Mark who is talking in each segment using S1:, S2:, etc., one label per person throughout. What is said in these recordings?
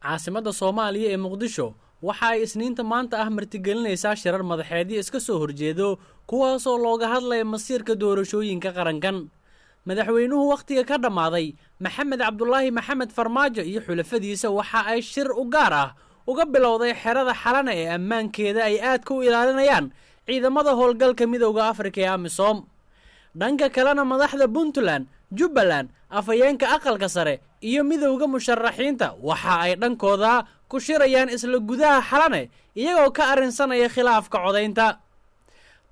S1: caasimada Soomaaliya ee Muqdisho waxa ay isniinta maanta ah martigelinaysaa shirar madaxeedyo iska soo horjeedo kuwaas oo looga hadlayo masiirka doorashooyinka qarankan. madaxweynuhu waqtiga ka dhamaaday Maxamed Cabdullaahi Maxamed Farmaajo iyo xulafadiisa waxa ay shir u gaar ah uga bilowday xerada Xalana ee ammaankeeda ay aad ku ilaalinayaan ciidamada howlgalka midowga Afrika ee AMISOM. dhanka kalena madaxda Puntland, Jubbaland, afayeenka aqalka sare iyo midowga musharaxiinta waxa ay dhankooda ku shirayaan isla gudaha Xalane iyagoo ka arinsanaya khilaafka codaynta.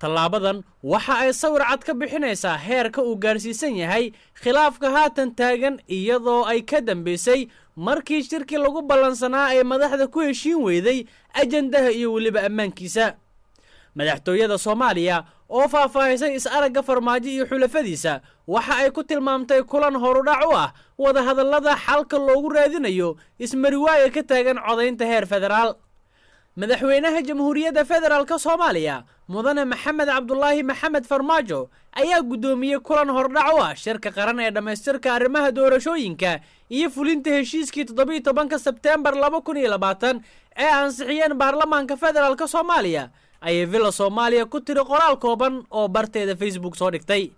S1: tallaabadan waxa ay sawir cad ka bixinaysaa heerka uu gaarsiisan yahay khilaafka haatan taagan iyadoo ay ka dambeysay markii shirkii lagu ballansanaa ay madaxda ku heshiin weyday ajandaha iyo weliba ammaankiisa. madaxtooyada Soomaaliya oo faahfaahisay is-aragga Farmaajo iyo xulafadiisa waxa ay ku tilmaamtay kulan horudhac u ah wada hadallada xalka loogu raadinayo ismariwaaga ka taagan codaynta heer federaal. madaxweynaha Jamhuuriyadda Federaalka Soomaaliya mudane Maxamed Cabdullaahi Maxamed Farmaajo ayaa gudoomiyay kulan horudhac u ah shirka qaran ee dhamaystirka arrimaha doorashooyinka iyo fulinta heshiiskii 17 Sebteembar 2020 ee ansixiyeen baarlamaanka Federaalka Soomaaliya ayay Villa Soomaaliya ku tiri qoraal kooban oo barteeda Facebook soo dhigtay.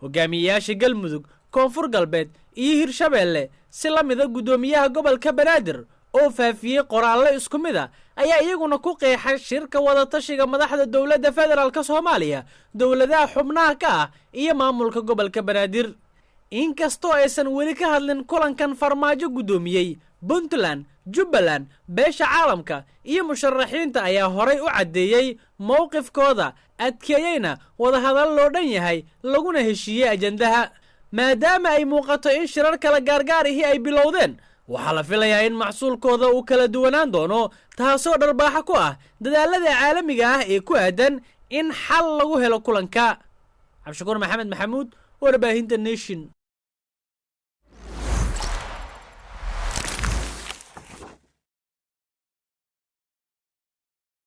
S1: hogaamiyayaasha Galmudug, Koonfur Galbeed iyo Hirshabeelle si la mid ah gudoomiyaha gobolka Banaadir oo faafiyay qoraalle isku mid ah ayaa iyaguna ku qeexay shirka wada tashiga madaxda dowladda Federaalka Soomaaliya, dowladaha xubnaha ka ah iyo maamulka gobolka Banaadir. inkastoo aysan weli ka hadlin kulankan Farmaajo gudoomiyay, Puntland, Jubbaland, beesha caalamka iyo musharaxiinta ayaa horay u cadeeyay mowqifkooda adkeeyayna wada hadal loo dhan yahay laguna heshiiyay ajandaha. maadaama ay muuqato in shirar kala gaargaar ahi ay bilowdeen, waxaa la filayaa in macsuulkooda uu kala duwanaan doono, taasoo dharbaaxa ku ah dadaalada caalamiga ah ee ku aadan in xal lagu helo kulanka. Cabdishakuur Maxamed Maxamuud, warbaahinta Nation.